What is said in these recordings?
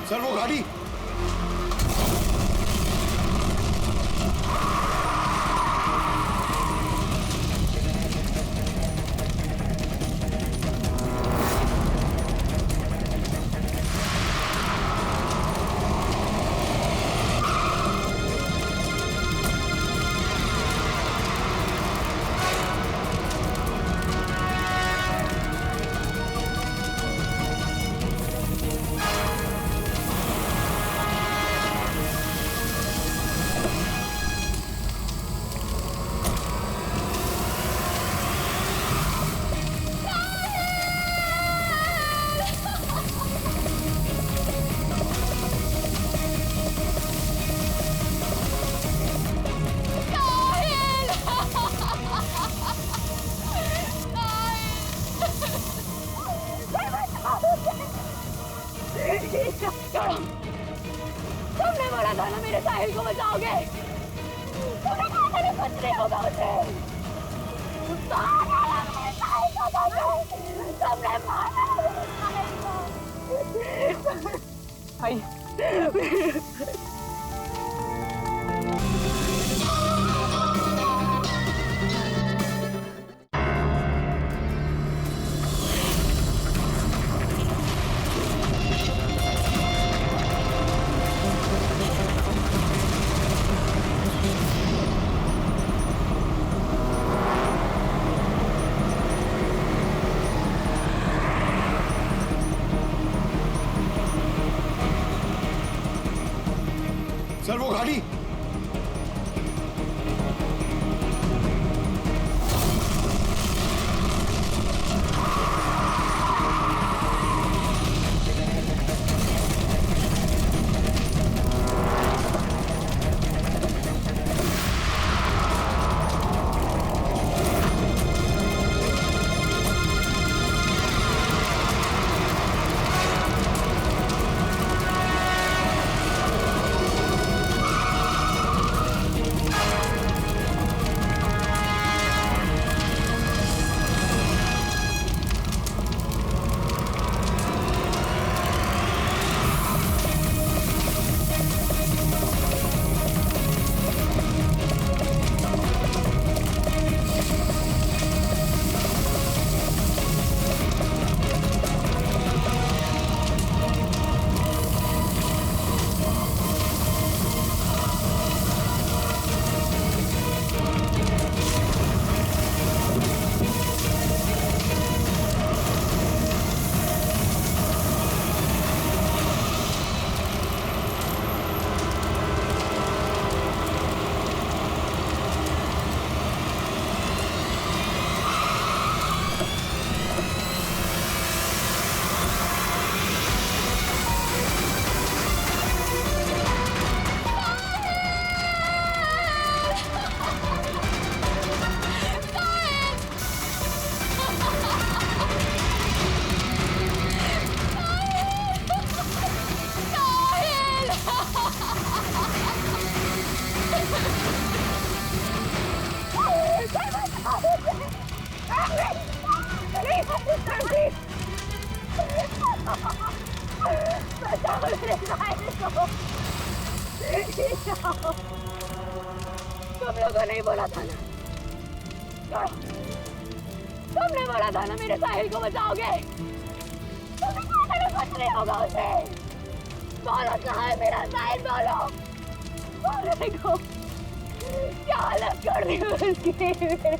Sir वो गाड़ी। तुमने बोला था ना मेरे साहिल को बचाओगे। तुमने कहा था ना कुछ नहीं होगा उसे। तुमने मारा भाई। सर वो गाड़ी। तुम लोगों ने बोला था ना, तुमने बोला था ना मेरे साहिल को बचाओगे। तुमने कहा था ना कुछ नहीं होगा उसे। बोलो कहाँ है मेरा साहिल, बोलो। बोलने को क्या हालत कर दी उसकी। तुमने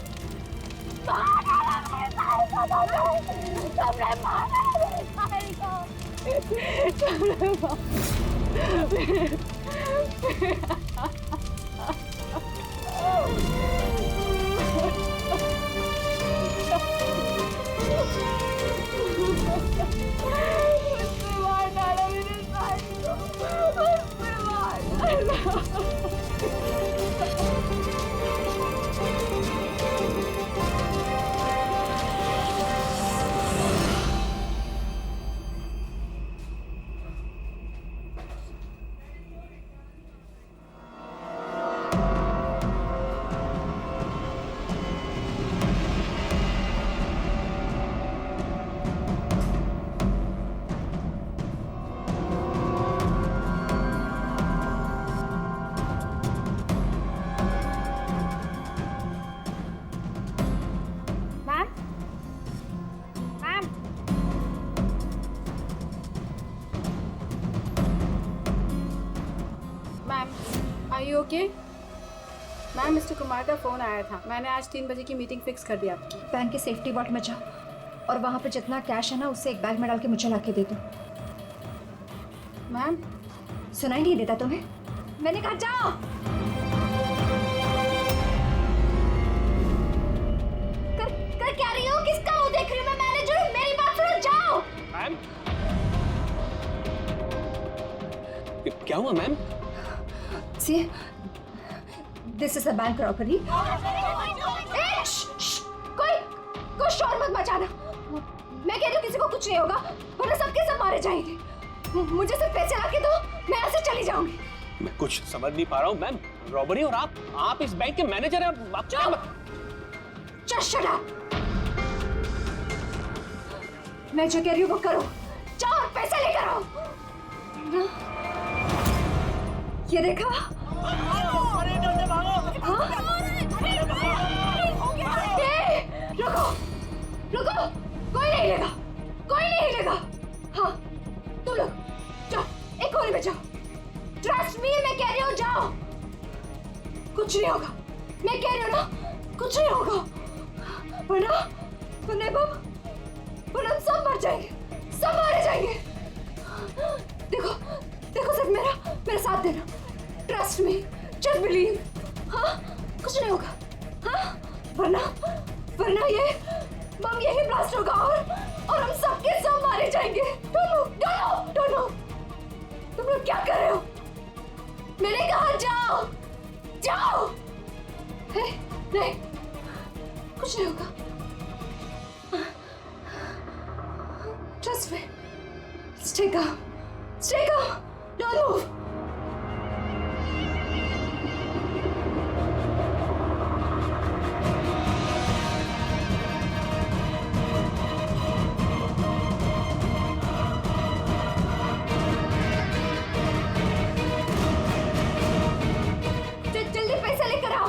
मारा मेरे साहिल को। तुमने मार डाला मेरे साहिल को। मार डाला। You okay? Ma'am, mister Kumar का फ़ोन आया था। मैंने आज 3 बजे की मीटिंग फिक्स कर दी आपकी। बैंक के सेफ्टी वॉल्ट में जाओ और वहाँ पे जितना कैश है ना उससे एक बैग में डाल के मुझे ला के दे दो। मैम, सुनाई नहीं देता तुम्हें? मैंने कहा जाओ। कर क्या रही हो? किसका मुंह देख रही हो? मैं मैनेजर हूँ, मेरी बात सुनो, जाओ। मैम, क्या हुआ ma'am? See, this is a bank robbery. कोई शोर मत मचाना। मैं कह रही हूँ किसी को कुछ नहीं होगा, वरना सबके सब मारे जाएंगे। मुझे सिर्फ पैसे ला के दो, मैं यहाँ से चली जाऊंगी। मैं कुछ समझ नहीं पा रहा हूँ मैम। रॉबरी और आप इस बैंक के मैनेजर हैं। आप Just shut up. मैं जो कह रही हूँ वो करो। जाओ और पैसे लेकर आओ। ये देखा? रुको, रुको, कोई नहीं लेगा, कोई नहीं लेगा। हाँ, तुम लोग जाओ, एक कोने में जाओ। ट्रस्ट मी, मैं कह रही हूँ जाओ। कुछ नहीं होगा, मैं कह रही हूँ ना, कुछ नहीं होगा। वरना हम सब मर जाएंगे, सब मारे जाएंगे। देखो, देखो सिर्फ मेरा साथ देना। Trust me, just believe. हाँ, कुछ नहीं होगा। हाँ, वरना ये बम यही ब्लास्ट होगा और हम सबके सब मारे जाएंगे। Don't know. तुम लोग क्या कर रहे हो? मैंने कहा जाओ। नहीं, कुछ नहीं होगा। Trust me. Stay calm. Don't move. जल्दी पैसा लेकर आओ।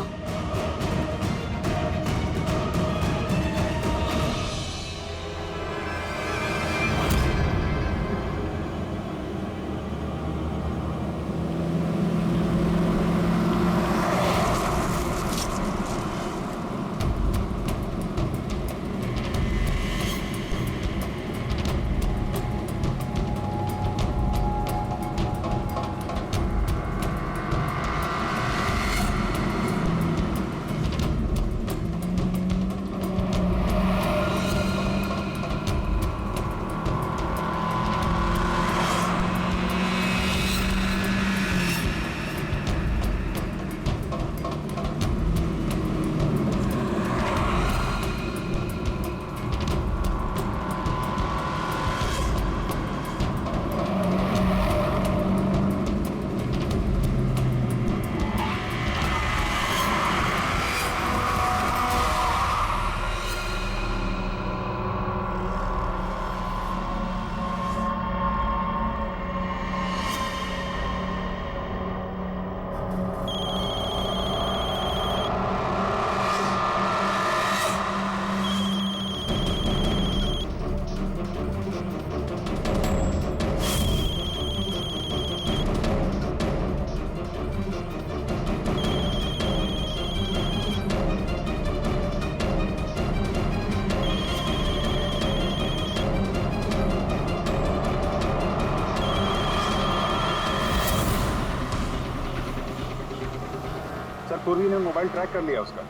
सर, पूर्वी ने मोबाइल ट्रैक कर लिया उसका।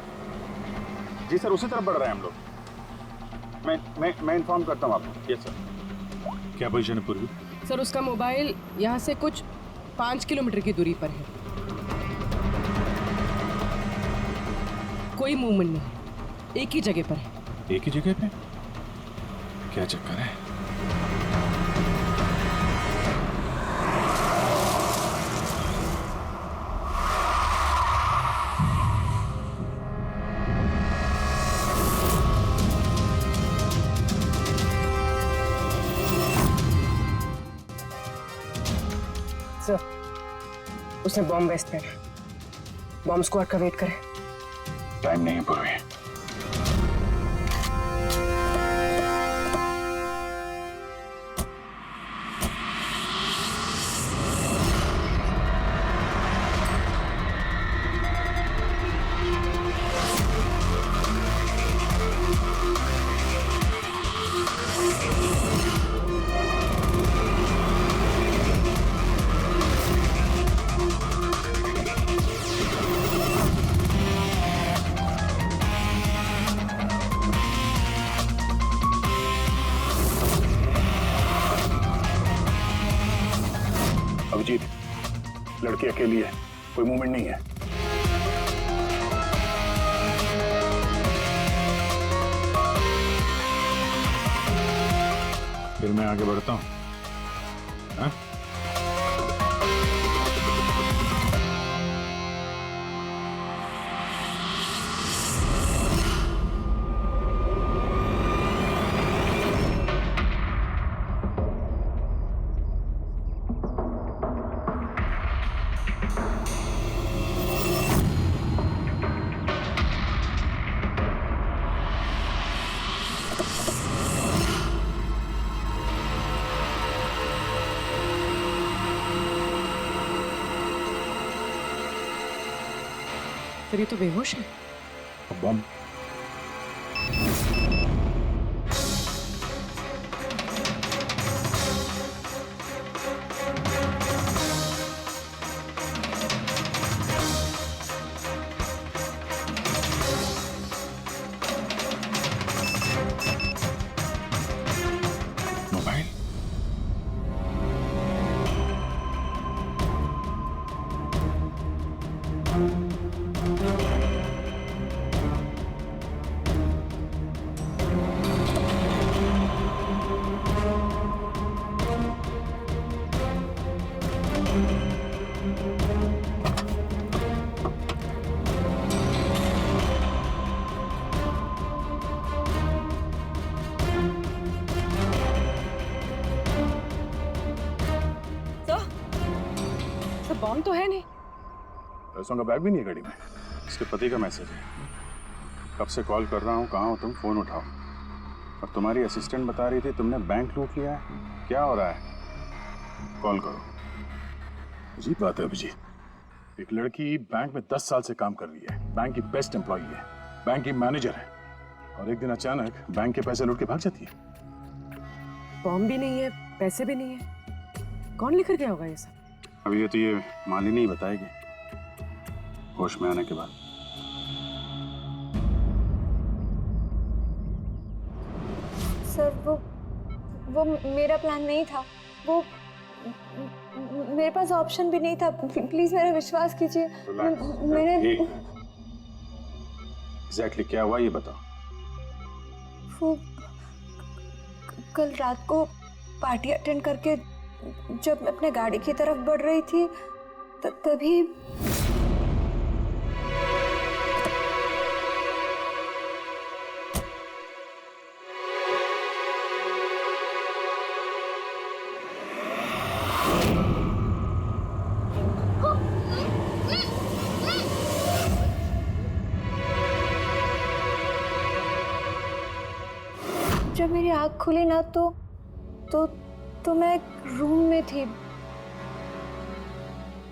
जी सर, उसी तरफ बढ़ रहे हैं हम लोग। मैं इन्फॉर्म करता हूँ आपको। Yes sir. क्या पोजीशन है पूर्वी? सर, उसका मोबाइल यहाँ से कुछ 5 किलोमीटर की दूरी पर है। कोई मूवमेंट नहीं, एक ही जगह पर है। एक ही जगह पे? क्या चक्कर है? सर, उसने बॉम्ब वेस्ट पहना। बॉम्ब स्क्वाड का वेट करें। टाइम नहीं है पूर्वी। अभिजीत, लड़की अकेली है, कोई मूवमेंट नहीं है। फिर मैं आगे बढ़ता हूं। हाँ? फिर ये तो बेहोश है। बम। मोबाइल। तो बॉम्ब तो है नहीं। पैसों का बैग भी नहीं है गाड़ी में। इसके पति का मैसेज है। कब से कॉल कर रहा हूँ, कहाँ हो तुम, फोन उठाओ। और तुम्हारी असिस्टेंट बता रही थी तुमने बैंक लूट लिया है। क्या हो रहा है? कॉल करो। अजीब बात है अभिजीत, एक लड़की बैंक में 10 साल से काम कर रही है, बैंक की बेस्ट एम्प्लॉई है, बैंक की मैनेजर है, और एक दिन अचानक बैंक के पैसे लूट के भाग जाती है। बॉम्ब भी नहीं है, पैसे भी नहीं है, कौन लेकर गया होगा ये सब? अभी ये तो ये मालिनी ही बताएगी होश में आने के बाद। सर वो मेरा प्लान नहीं था। वो मेरे पास ऑप्शन भी नहीं था। प्लीज मेरा विश्वास कीजिए। मैंने एग्जैक्टली क्या हुआ ये बताओ। वो कल रात को पार्टी अटेंड करके जब मैं अपने गाड़ी की तरफ बढ़ रही थी तभी जब मेरी आँख खुली ना तो मैं एक रूम में थी।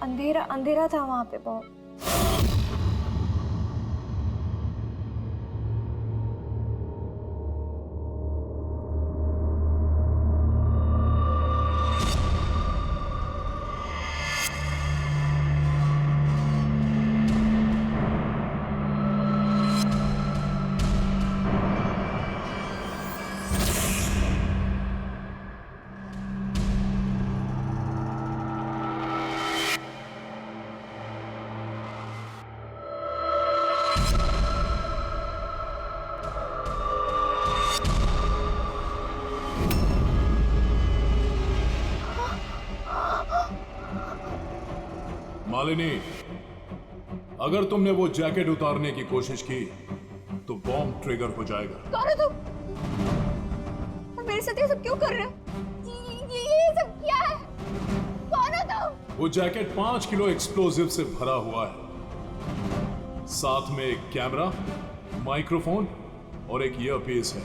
अंधेरा था वहां पे बहुत। मालिनी, अगर तुमने वो जैकेट उतारने की कोशिश की तो बॉम्ब ट्रिगर हो जाएगा। कौन है तुम? और मेरे साथ ये सब क्यों कर रहे हो? ये सब क्या है? कौन है तुम? वो जैकेट 5 किलो एक्सप्लोजिव से भरा हुआ है। साथ में एक कैमरा, माइक्रोफोन और एक ईयरपीस है।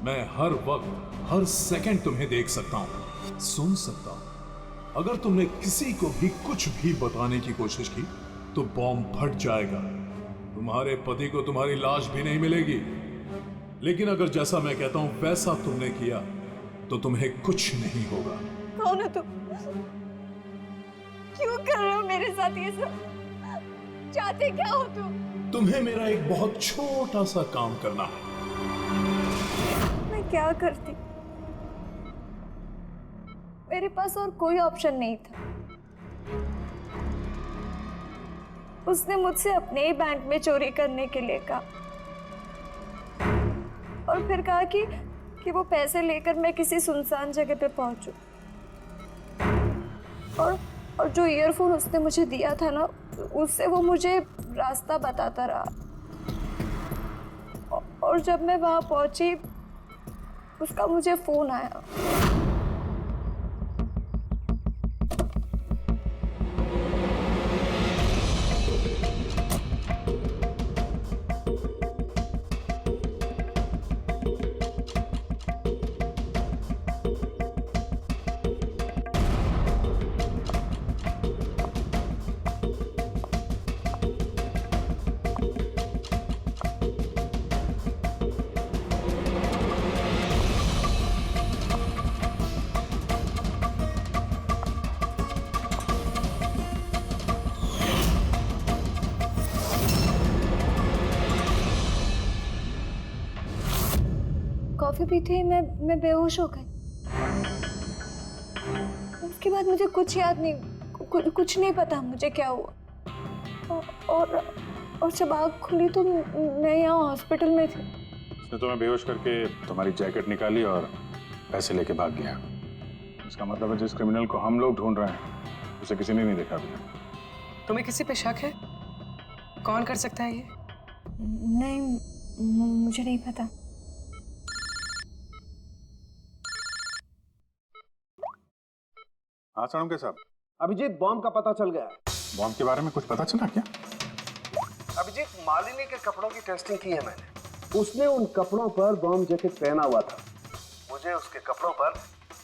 मैं हर वक्त, हर सेकंड तुम्हें देख सकता हूं, सुन सकता हूं। अगर तुमने किसी को भी कुछ भी बताने की कोशिश की तो बॉम्ब फट जाएगा। तुम्हारे पति को तुम्हारी लाश भी नहीं मिलेगी। लेकिन अगर जैसा मैं कहता हूं वैसा तुमने किया तो तुम्हें कुछ नहीं होगा। कौन हो तुम? क्यों कर रहे हो मेरे साथ ये सब? चाहते क्या हो तुम? तुम्हें मेरा एक बहुत छोटा सा काम करना है। मैं क्या करती? मेरे पास और कोई ऑप्शन नहीं था। उसने मुझसे अपने ही बैंक में चोरी करने के लिए कहा और फिर कहा कि वो पैसे लेकर मैं किसी सुनसान जगह पे पहुंचूं। और जो ईयरफोन उसने मुझे दिया था ना, उससे वो मुझे रास्ता बताता रहा। और जब मैं वहां पहुंची, उसका मुझे फोन आया। कॉफी पीते ही मैं बेहोश हो गई। उसके बाद मुझे कुछ याद नहीं, कुछ नहीं पता मुझे क्या हुआ। और जब आँख खुली तो मैं यहाँ हॉस्पिटल में थी। उसने तुम्हें बेहोश करके तुम्हारी जैकेट निकाली और पैसे लेके भाग गया। इसका मतलब है जिस क्रिमिनल को हम लोग ढूंढ रहे हैं उसे किसी ने नहीं देखा अभी। तुम्हें किसी पे शक है? कौन कर सकता है ये? नहीं, मुझे नहीं पता। हाँ साणुके साहब। अभिजीत, बॉम्ब का पता चल गया है। बॉम्ब के बारे में कुछ पता चला क्या? अभिजीत, मालिनी के कपड़ों की टेस्टिंग की है मैंने। उसने उन कपड़ों पर बॉम्ब जैकेट पहना हुआ था। मुझे उसके कपड़ों पर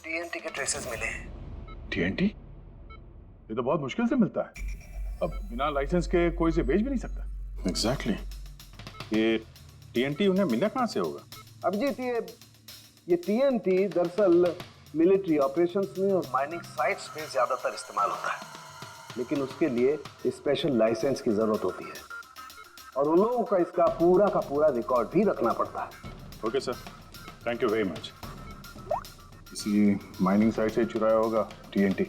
टीएनटी के ट्रेसेस मिले हैं। टीएनटी? ये तो बहुत मुश्किल से मिलता है। अब बिना लाइसेंस के कोई से बेच भी नहीं सकता। एग्जैक्टली। ये टीएनटी उन्हें मिला कहाँ से होगा? अभिजीत, ये टीएनटी दरअसल मिलिट्री ऑपरेशंस में और माइनिंग साइट्स पे ज्यादातर इस्तेमाल होता है, लेकिन उसके लिए स्पेशल लाइसेंस की जरूरत होती है और उन लोगों का इसका पूरा रिकॉर्ड भी रखना पड़ता है। Okay sir, thank you very much. किसी माइनिंग साइट से चुराया होगा टीएनटी।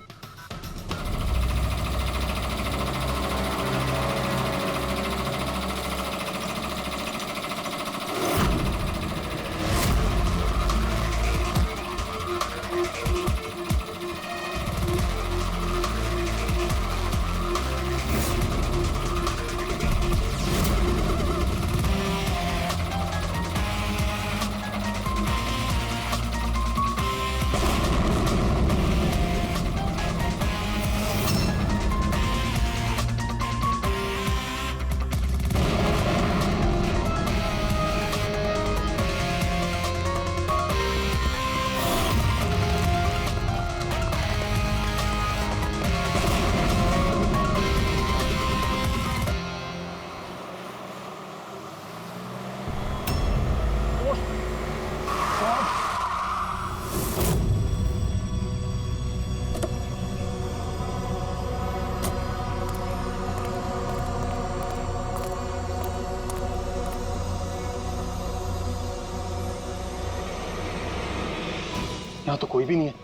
यहाँ तो कोई भी नहीं है।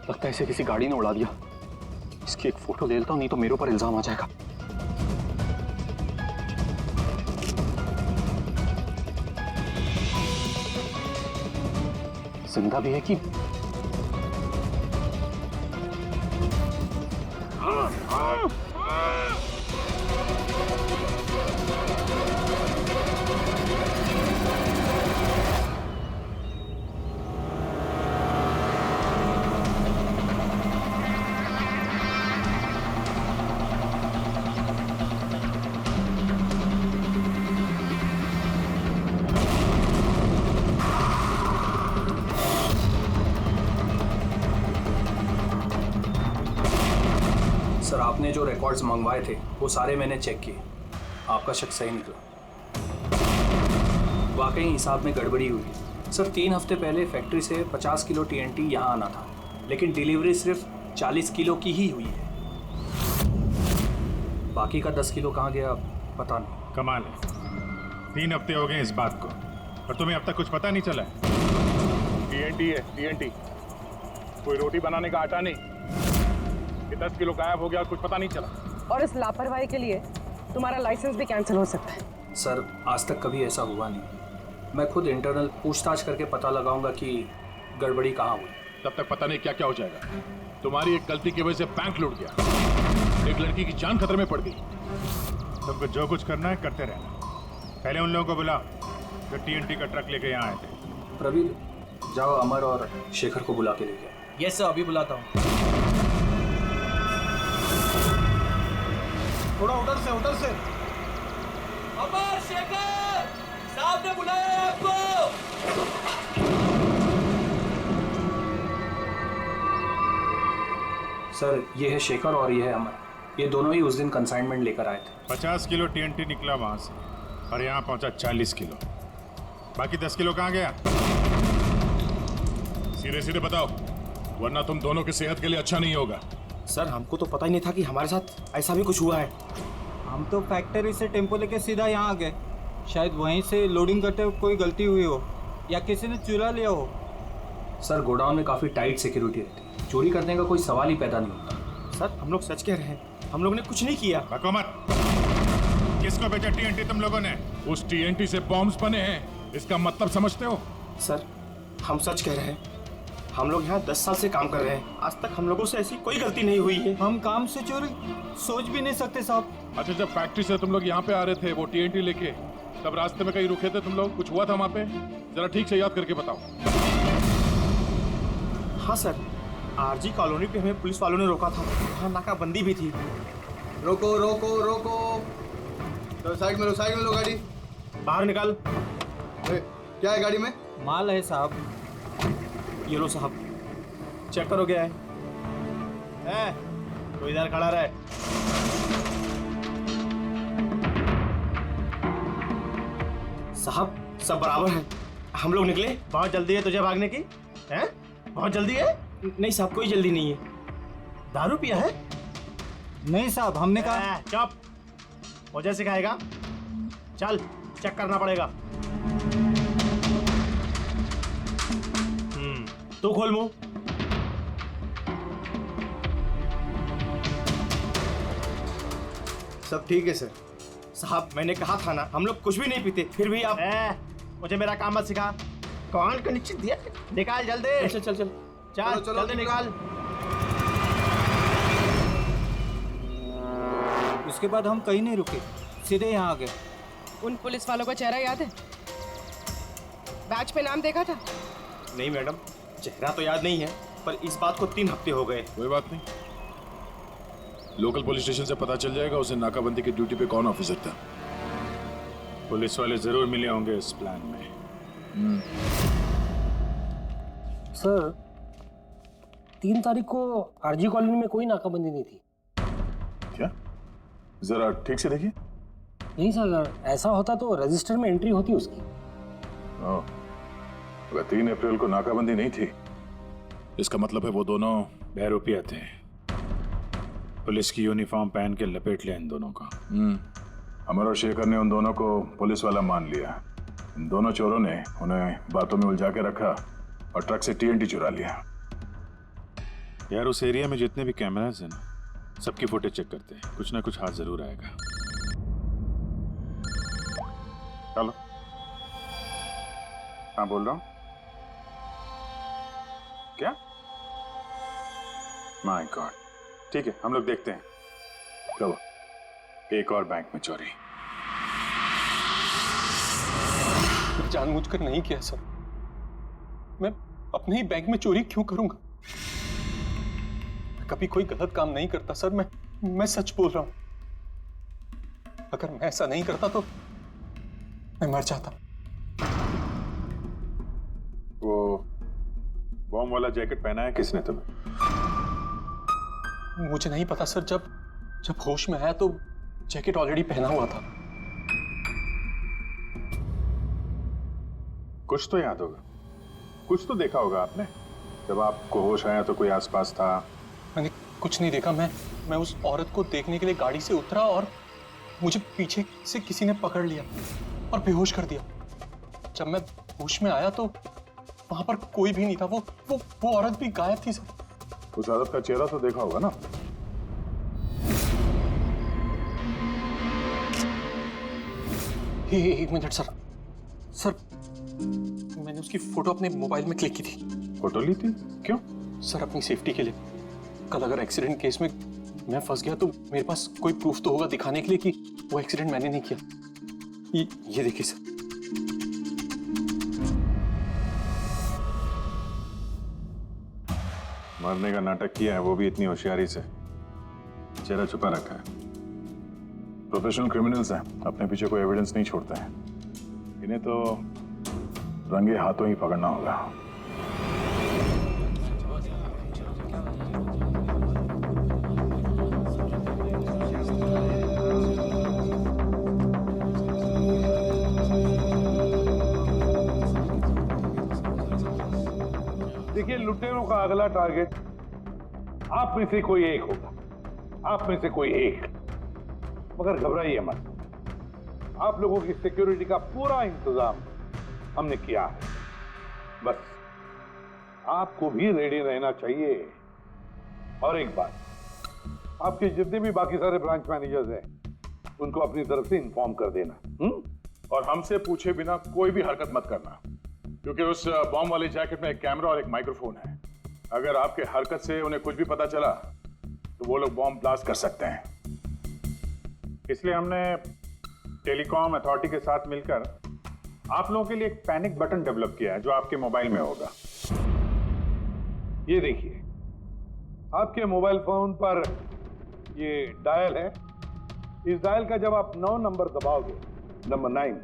लगता है इसे किसी गाड़ी ने उड़ा दिया। इसकी एक फोटो ले लेता हूँ, नहीं तो मेरे ऊपर इल्जाम आ जाएगा। जिंदा भी है कि सर, आपने जो रिकॉर्ड्स मंगवाए थे वो सारे मैंने चेक किए। आपका शक सही निकला। वाकई हिसाब में गड़बड़ी हुई है। सर, 3 हफ्ते पहले फैक्ट्री से 50 किलो टीएनटी यहाँ आना था, लेकिन डिलीवरी सिर्फ 40 किलो की ही हुई है। बाकी का 10 किलो कहाँ गया पता नहीं। कमाल है, 3 हफ्ते हो गए इस बात को और तुम्हें अब तक कुछ पता नहीं चला है? टीएनटी है, टीएनटी, कोई रोटी बनाने का आटा नहीं। ये 10 किलो गायब हो गया और कुछ पता नहीं चला। और इस लापरवाही के लिए तुम्हारा लाइसेंस भी कैंसिल हो सकता है। सर आज तक कभी ऐसा हुआ नहीं। मैं खुद इंटरनल पूछताछ करके पता लगाऊंगा कि गड़बड़ी कहाँ हुई। तब तक पता नहीं क्या क्या हो जाएगा। तुम्हारी एक गलती की वजह से बैंक लूट गया, एक लड़की की जान खतरे में पड़ गई। तुमको जो कुछ करना है करते रहना। पहले उन लोगों को बुला जो TNT का ट्रक लेके यहाँ आए थे। प्रवीण, जाओ अमर और शेखर को बुला के लेके आओ। यस सर, अभी बुलाता हूँ। थोड़ा उधर से। अमर, शेखर, साहब ने बुलाया है आपको। सर ये है शेखर और ये है अमर। ये दोनों ही उस दिन कंसाइनमेंट लेकर आए थे। 50 किलो TNT निकला वहां से और यहाँ पहुंचा 40 किलो। बाकी 10 किलो कहाँ गया? सीधे सीधे बताओ, वरना तुम दोनों की सेहत के लिए अच्छा नहीं होगा। सर हमको तो पता ही नहीं था कि हमारे साथ ऐसा भी कुछ हुआ है। हम तो फैक्ट्री से टेम्पो लेके सीधा यहाँ आ गए। शायद वहीं से लोडिंग करते हुए कोई गलती हुई हो या किसी ने चुरा लिया हो। सर गोडाउन में काफ़ी टाइट सिक्योरिटी रहती है, चोरी करने का कोई सवाल ही पैदा नहीं होता। सर हम लोग सच कह रहे हैं, हम लोग ने कुछ नहीं किया। बको मत। किसको बेचा TNT तुम लोगों ने? उस TNT से बॉम्ब्स बने हैं, इसका मतलब समझते हो? सर हम सच कह रहे हैं, हम लोग यहाँ 10 साल से काम कर रहे हैं, आज तक हम लोगों से ऐसी कोई गलती नहीं हुई है। हम काम से चोरी सोच भी नहीं सकते साहब। अच्छा, जब फैक्ट्री से तुम लोग यहाँ पे आ रहे थे वो TNT लेके, तब रास्ते में कहीं रुके थे तुम लोग? कुछ हुआ था वहाँ पे? जरा ठीक से याद करके बताओ। हाँ सर, RG कॉलोनी पे हमें पुलिस वालों ने रोका था, वहाँ नाकाबंदी भी थी। रोको रोको रोको, तो साइड में लो गाड़ी। बाहर निकाल। क्या है गाड़ी में? माल है साहब। ये लो साहब, चेक करो क्या है। तो इधर खड़ा रहे। साहब सब बराबर है, हम लोग निकले। बहुत जल्दी है तुझे भागने की? हैं? बहुत जल्दी है? नहीं साहब कोई जल्दी नहीं है। दारू पिया है? नहीं साहब, हमने कहा। चुप, मुझे सिखाएगा? चल चेक करना पड़ेगा। तू खोल मुंह। सब ठीक है सर। साहब मैंने कहा था ना, हम लोग कुछ भी नहीं पीते, फिर भी आप मुझे मेरा काम मत सिखा। कौन का नीचे दिया? निकाल जल्दी। चल चल चल चल जल्दी निकाल। उसके बाद हम कहीं नहीं रुके, सीधे यहाँ आ गए। उन पुलिस वालों का चेहरा याद है? बैच पे नाम देखा था? नहीं मैडम, चेहरा तो याद नहीं है, पर इस बात को 3 हफ्ते हो गए। कोई बात नहीं, लोकल पुलिस स्टेशन से पता चल जाएगा उसे नाकाबंदी की ड्यूटी पे कौन ऑफिसर था। पुलिस वाले जरूर मिले होंगे इस प्लान में। सर 3 तारीख को RG कॉलोनी में कोई नाकाबंदी नहीं थी। क्या? जरा ठीक से देखिए। नहीं सर, अगर ऐसा होता तो रजिस्टर में एंट्री होती उसकी। अगर 3 अप्रैल को नाकाबंदी नहीं थी, इसका मतलब है वो दोनों बहरूपिया थे। पुलिस की यूनिफॉर्म पहन के लपेट लिया इन दोनों का। अमर और शेखर ने उन दोनों को पुलिस वाला मान लिया। इन दोनों चोरों ने उन्हें बातों में उलझा के रखा और ट्रक से TNT चुरा लिया। यार उस एरिया में जितने भी कैमरास हैं ना, सबकी फुटेज चेक करते हैं, कुछ ना कुछ हाथ जरूर आएगा। चलो। हाँ बोल रहा हूँ। क्या? My God. ठीक है, हम लोग देखते हैं। चलो, एक और बैंक में चोरी। जानबूझकर नहीं किया सर, मैं अपने ही बैंक में चोरी क्यों करूंगा? कभी कोई गलत काम नहीं करता सर, मैं सच बोल रहा हूं। अगर मैं ऐसा नहीं करता तो मैं मर जाता। वो बॉम्ब वाला जैकेट पहना है किसने तुम्हें? मुझे नहीं पता सर, जब होश में आया तो जैकेट ऑलरेडी पहना हुआ था। कुछ तो याद होगा, कुछ तो देखा होगा आपने। जब आपको होश आया तो कोई आसपास था? मैंने कुछ नहीं देखा। मैं उस औरत को देखने के लिए गाड़ी से उतरा और मुझे पीछे से किसी ने पकड़ लिया और बेहोश कर दिया। जब मैं होश में आया तो वहां पर कोई भी नहीं था। वो औरत भी गायब थी सर। उस औरत का चेहरा तो देखा होगा ना? एक मिनट सर। सर मैंने उसकी फोटो अपने मोबाइल में क्लिक की थी। फोटो ली थी? क्यों? सर अपनी सेफ्टी के लिए। कल अगर एक्सीडेंट केस में मैं फंस गया तो मेरे पास कोई प्रूफ तो होगा दिखाने के लिए कि वो एक्सीडेंट मैंने नहीं किया। ये देखिए सर। मरने का नाटक किया है, वो भी इतनी होशियारी से। चेहरा छुपा रखा है। प्रोफेशनल क्रिमिनल्स हैं, अपने पीछे कोई एविडेंस नहीं छोड़ते हैं। इन्हें तो रंगे हाथों ही पकड़ना होगा। देखिए, लुटेरों का अगला टारगेट आप में से कोई एक होगा, आप में से कोई एक। मगर घबराइए मत, आप लोगों की सिक्योरिटी का पूरा इंतजाम हमने किया है। बस आपको भी रेडी रहना चाहिए। और एक बात, आपके जितने भी बाकी सारे ब्रांच मैनेजर्स हैं उनको अपनी तरफ से इन्फॉर्म कर देना। और हमसे पूछे बिना कोई भी हरकत मत करना, क्योंकि उस बॉम्ब वाले जैकेट में एक कैमरा और एक माइक्रोफोन है। अगर आपके हरकत से उन्हें कुछ भी पता चला तो वो लोग बॉम्ब ब्लास्ट कर सकते हैं। इसलिए हमने टेलीकॉम अथॉरिटी के साथ मिलकर आप लोगों के लिए एक पैनिक बटन डेवलप किया है जो आपके मोबाइल में होगा। ये देखिए, आपके मोबाइल फोन पर ये डायल है। इस डायल का जब आप 9 नंबर दबाओगे, नंबर 9,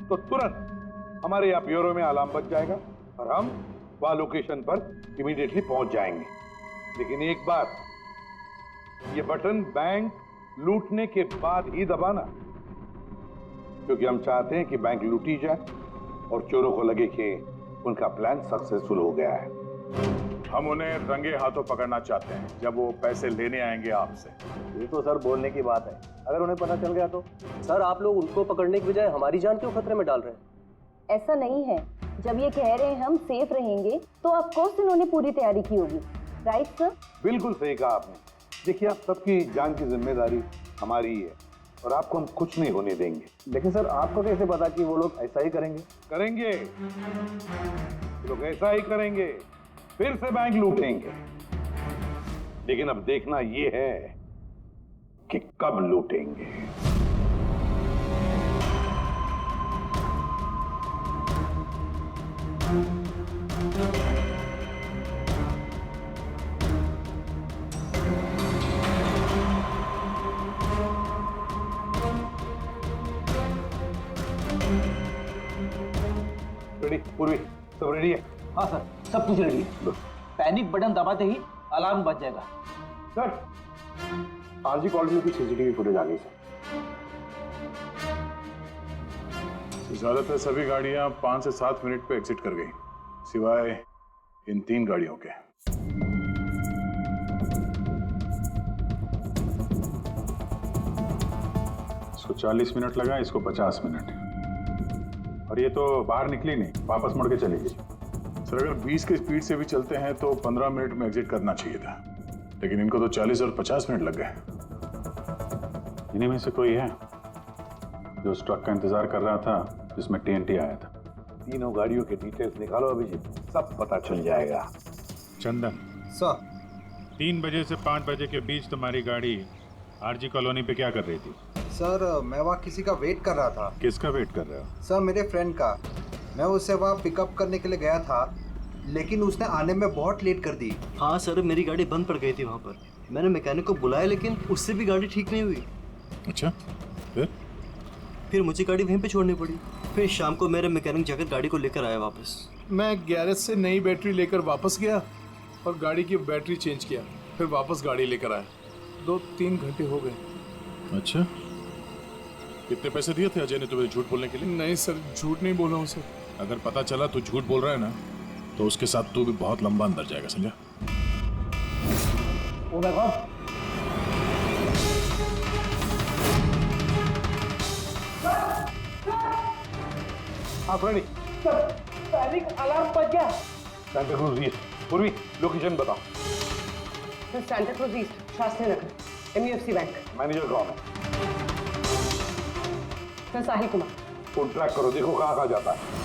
तो तुरंत हमारे यहाँ ब्यूरो में अलार्म बज जाएगा और हम वह लोकेशन पर इमीडिएटली पहुंच जाएंगे। लेकिन एक बात, ये बटन बैंक लूटने के बाद ही दबाना, क्योंकि हम चाहते हैं कि बैंक लूटी जाए और चोरों को लगे कि उनका प्लान सक्सेसफुल हो गया है। हम उन्हें रंगे हाथों पकड़ना चाहते हैं जब वो पैसे लेने आएंगे आपसे। ये तो सर बोलने की बात है, अगर उन्हें पता चल गया तो? सर आप लोग उनको पकड़ने की बजाय हमारी जान क्यों खतरे में डाल रहे हैं? ऐसा नहीं है, जब ये कह रहे हैं हम सेफ रहेंगे तो ऑफ कोर्स इन्होंने पूरी तैयारी की होगी। Right sir? बिल्कुल सही कहा आपने। देखिए, आप सबकी जान की जिम्मेदारी हमारी ही है और आपको हम कुछ नहीं होने देंगे। लेकिन सर आपको कैसे पता कि वो लोग ऐसा ही करेंगे? करेंगे, लोग ऐसा ही करेंगे, फिर से बैंक लूटेंगे। लेकिन अब देखना ये है कि कब लूटेंगे। रेडी? पूर्वी सब रेडी है? हाँ सर, सब कुछ रेडी है। पैनिक बटन दबाते ही अलार्म बज जाएगा। सर, आरजी कॉलोनी की सीसीटीवी फुटेज आ गई सर। ज्यादातर सभी गाड़ियां 5 से 7 मिनट पे एग्जिट कर गई, सिवाय इन 3 गाड़ियों के। इसको 40 मिनट लगा, इसको 50 मिनट। और ये तो बाहर निकली नहीं, वापस मुड़ के चली गई। सर अगर 20 की स्पीड से भी चलते हैं तो 15 मिनट में एग्जिट करना चाहिए था, लेकिन इनको तो 40 और 50 मिनट लग गए। इन्हीं में से कोई है जो उस ट्रक का इंतजार कर रहा था जिसमें TNT आया था? तीनों गाड़ियों के डिटेल्स निकालो अभिजीत, सब पता चल जाएगा। चंदन सर, 3 बजे से 5 बजे के बीच तुम्हारी गाड़ी आरजी कॉलोनी पे क्या कर रही थी? सर मैं वहाँ किसी का वेट कर रहा था। किसका वेट कर रहे हो? सर मेरे फ्रेंड का। मैं उससे वहाँ पिकअप करने के लिए गया था, लेकिन उसने आने में बहुत लेट कर दी। हाँ सर, मेरी गाड़ी बंद पड़ गई थी वहाँ पर। मैंने मैकेनिक को बुलाया लेकिन उससे भी गाड़ी ठीक नहीं हुई। अच्छा, फिर मुझे गाड़ी वहीं पे छोड़नी पड़ी। फिर शाम को मेरे मैकेनिक जाकर गाड़ी को लेकर आया वापस। मैं गैरेज से नई बैटरी लेकर वापस गया और गाड़ी की बैटरी चेंज किया, फिर वापस गाड़ी लेकर आया। 2-3 घंटे हो गए। अच्छा, कितने पैसे दिए थे अजय ने तुम्हें झूठ बोलने के लिए? नहीं सर, झूठ नहीं बोला हूँ सर। अगर पता चला तू झूठ बोल रहा है ना, तो उसके साथ तू भी बहुत लंबा अंदर जाएगा, समझा? Oh my god! आप रेडी? पैनिक अलार्म बज गया। सेंटा क्रूज ईस्ट। पूर्वी लोकेशन बताओ। Sir Santa Cruz east, Shastri Nagar, MUFC bank. Manager कौन है? Sir Sahil Kumar. Phone track करो, देखो कहाँ कहाँ जाता है।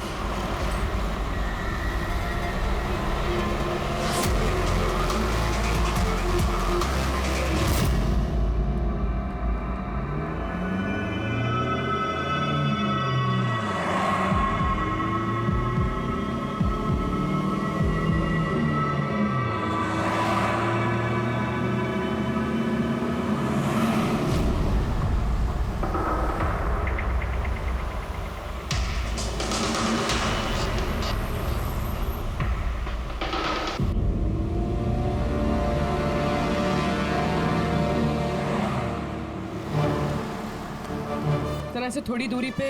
तरह से थोड़ी दूरी पे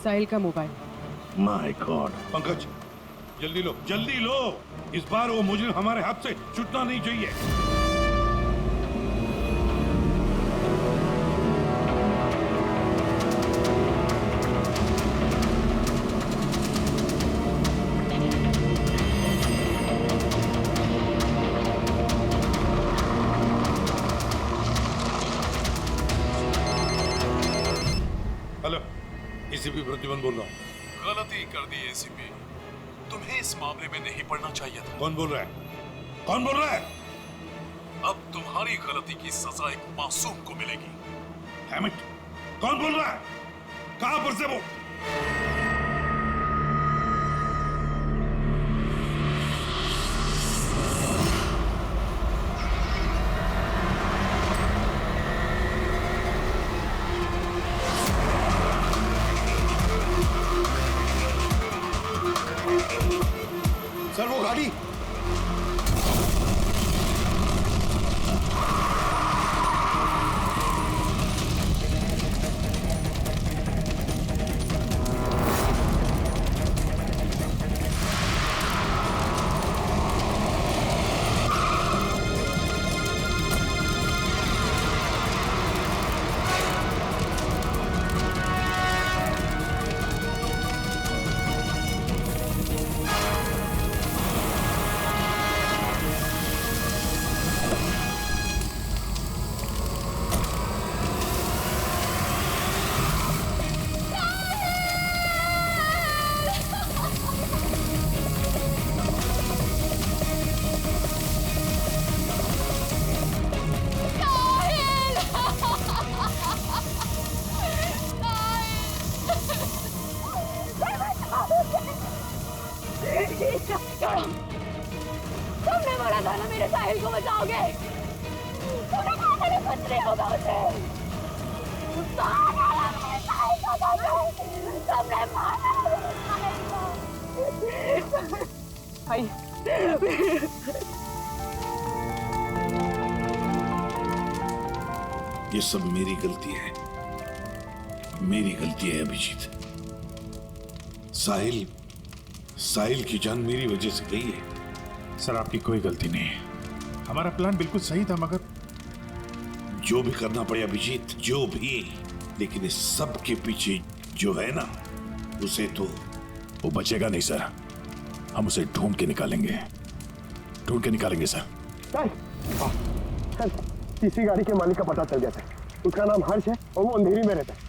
साहिल का मोबाइल। My God. पंकज जल्दी लो, जल्दी लो, इस बार वो मुजरिम हमारे हाथ से छूटना नहीं चाहिए। हेलो, एसीपी प्रद्युमन बोल रहा हूँ। गलती कर दी एसीपी, तुम्हें इस मामले में नहीं पड़ना चाहिए था। कौन बोल रहा है? कौन बोल रहा है? अब तुम्हारी गलती की सजा एक मासूम को मिलेगी। डैम इट, कौन बोल रहा है? कहां पर से वो? सर वो गाड़ी। तुमने बोला था ना मेरे साहिल को बचाओगे। तुमने कहा था ना कुछ नहीं होगा उसे। तुमने मारा भाई ये सब मेरी गलती है, मेरी गलती है अभिजीत। साहिल की जान मेरी वजह से गई है। सर आपकी कोई गलती नहीं है, हमारा प्लान बिल्कुल सही था, मगर जो भी करना पड़े अभिजीत, जो भी, लेकिन इस सब के पीछे जो है ना, उसे तो वो बचेगा नहीं सर। हम उसे ढूंढ के निकालेंगे सर। सर तीसरी गाड़ी के मालिक का पता चल गया था। उसका नाम हर्ष है और वो अंधेरी में रहता है।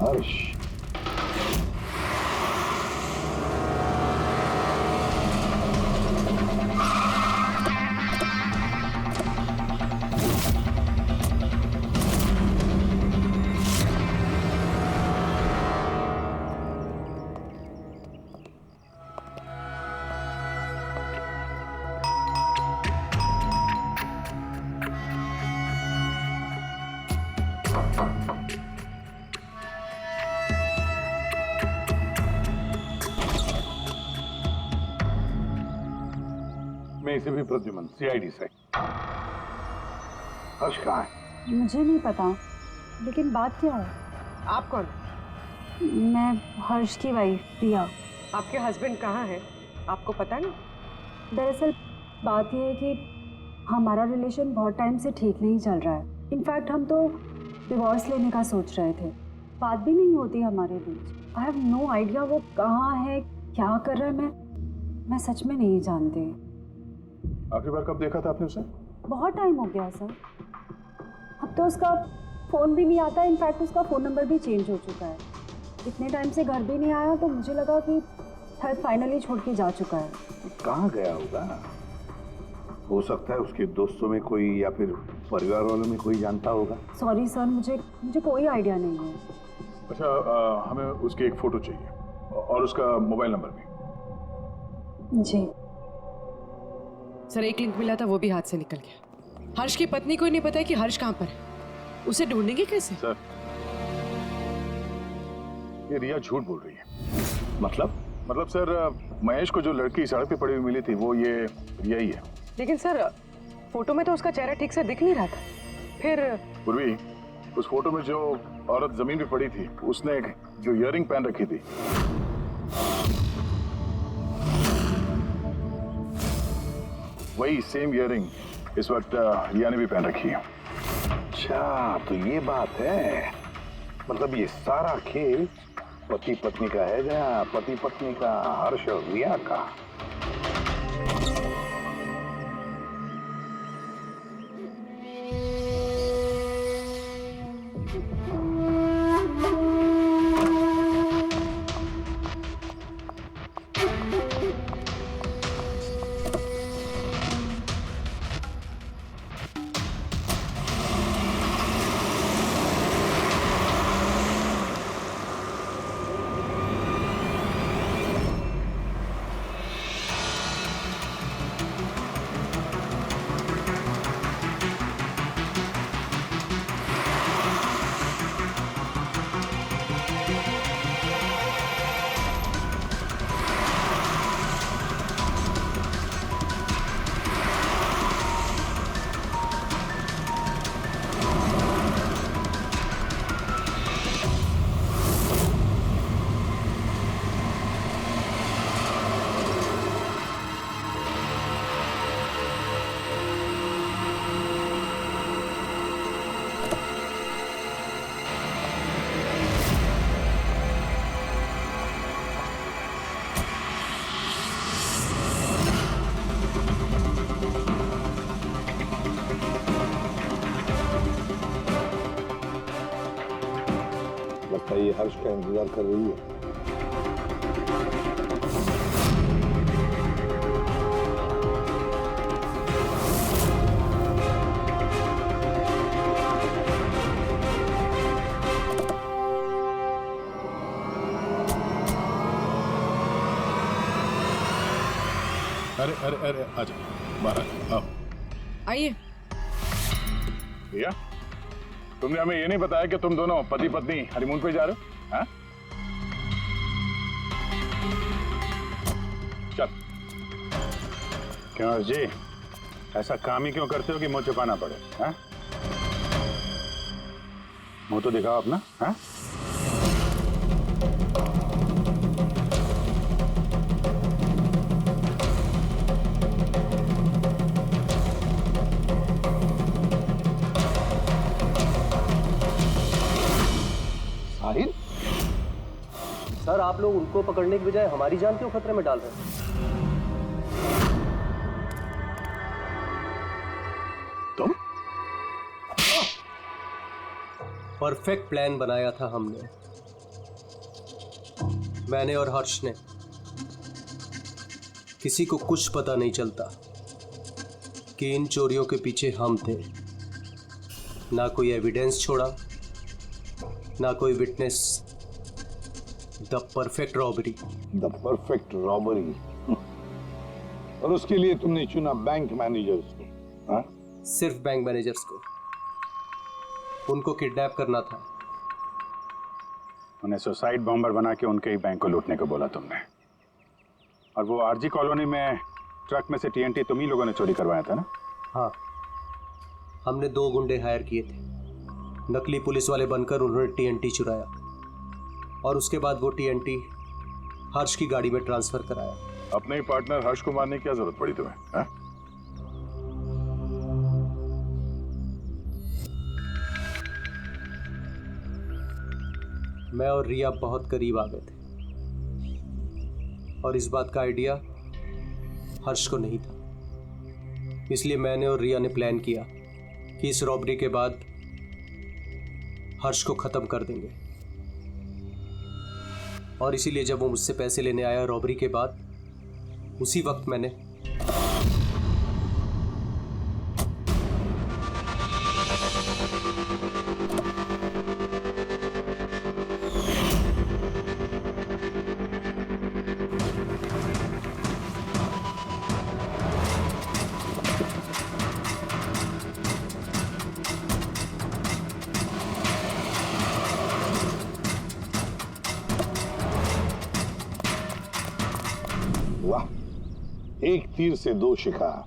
हर्ष? मैं इसे भी प्रद्युमन, सीआईडी से। हर्ष कहाँ है? मुझे नहीं पता, लेकिन बात क्या है? आप कौन? मैं हर्ष की वाइफ प्रिया। आपके हस्बैंड कहाँ है, आपको पता नहीं? दरअसल बात यह है कि हमारा रिलेशन बहुत टाइम से ठीक नहीं चल रहा है। इनफैक्ट हम तो डिवोर्स लेने का सोच रहे थे। बात भी नहीं होती हमारे बीच। आई हैव नो आइडिया वो कहाँ है, क्या कर रहा है। मैं सच में नहीं जानती। आखिरी बार कब देखा था आपने उसे? बहुत टाइम हो गया सर। अब तो उसका फ़ोन भी नहीं आता, इनफैक्ट उसका फ़ोन नंबर भी चेंज हो चुका है। इतने टाइम से घर भी नहीं आया, तो मुझे लगा कि शायद फाइनली छोड़ के जा चुका है। कहाँ गया होगा? हो सकता है उसके दोस्तों में कोई या फिर परिवार वालों में कोई जानता होगा। सॉरी सर, मुझे कोई आइडिया नहीं है। अच्छा, हमें उसकी एक फोटो चाहिए और उसका मोबाइल नंबर भी। जी सर, एक लिंक मिला था, वो भी हाथ से निकल गया। हर्ष की पत्नी को नहीं पता है कि हर्ष कहाँ पर है। उसे ढूंढेंगे कैसे? सर, ये रिया झूठ बोल रही है। मतलब सर, महेश को जो लड़की सड़क पे पड़ी हुई मिली थी वो ये रिया ही है। लेकिन सर, फोटो में तो उसका चेहरा ठीक से दिख नहीं रहा था। फिर पूर्वी, उस फोटो में जो औरत जमीन पे पड़ी थी, उसने जो इयररिंग पहन रखी थी, वही सेम इयररिंग इस वक्त रिया ने भी पहन रखी है। अच्छा, तो ये बात है। मतलब ये सारा खेल पति पत्नी का है या पति पत्नी का, हर्ष और रिया का? लगता है ये हर्ष का इंतजार कर रही है। अरे अरे अरे, आजा बाहर आओ। आइए। भैया, तुमने हमें ये नहीं बताया कि तुम दोनों पति पत्नी हनीमून पे जा रहे हो? हाँ? चल। क्यों हर्ष जी, ऐसा काम ही क्यों करते हो कि मुंह छुपाना पड़े? हाँ? मुंह तो दिखाओ अपना। हाँ? साहिल? सर, आप लोग उनको पकड़ने की बजाय हमारी जान क्यों खतरे में डाल रहे हैं? तुम? परफेक्ट प्लान बनाया था हमने, मैंने और हर्ष ने। किसी को कुछ पता नहीं चलता कि इन चोरियों के पीछे हम थे। ना कोई एविडेंस छोड़ा, ना कोई witness. The perfect robbery. The perfect robbery. और उसके लिए तुमने चुना बैंक मैनेजर्स को? हाँ? सिर्फ बैंक मैनेजर्स को। उनको किडनैप करना था। उन्हें सुसाइड बॉम्बर बना के उनके ही बैंक को लूटने को बोला तुमने। और वो आरजी कॉलोनी में ट्रक में से टीएनटी तुम ही लोगों ने चोरी करवाया था ना? हाँ, हमने 2 गुंडे हायर किए थे। नकली पुलिस वाले बनकर उन्होंने टीएनटी चुराया और उसके बाद वो टीएनटी हर्ष की गाड़ी में ट्रांसफर कराया। अपने ही पार्टनर हर्ष को मारने की क्या जरूरत पड़ी तुम्हें? हाँ? मैं और रिया बहुत करीब आ गए थे और इस बात का आइडिया हर्ष को नहीं था। इसलिए मैंने और रिया ने प्लान किया कि इस रॉबरी के बाद हर्ष को खत्म कर देंगे। और इसीलिए जब वो मुझसे पैसे लेने आया रॉबरी के बाद, उसी वक्त मैंने एक तीर से दो शिकार।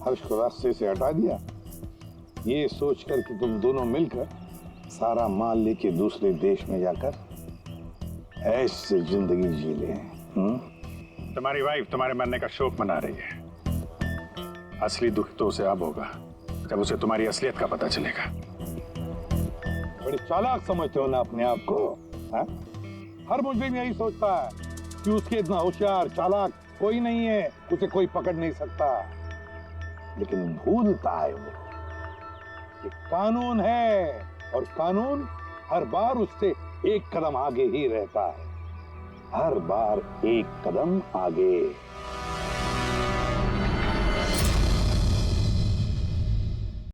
हर्ष को रास्ते से हटा दिया, ये सोचकर कि तुम दोनों मिलकर सारा माल लेके दूसरे देश में जाकर ऐश से जिंदगी जी ले। तुम्हारी वाइफ तुम्हारे मरने का शोक मना रही है। असली दुख तो उसे अब होगा जब उसे तुम्हारी असलियत का पता चलेगा। बड़ी चालाक समझते हो ना अपने आप को, हा? हर मुजरिम यही सोचता है कि उसके इतना होशियार चालाक कोई नहीं है, उसे कोई पकड़ नहीं सकता। लेकिन भूलता है वो कि कानून है, और कानून हर बार उससे एक कदम आगे ही रहता है, हर बार एक कदम आगे।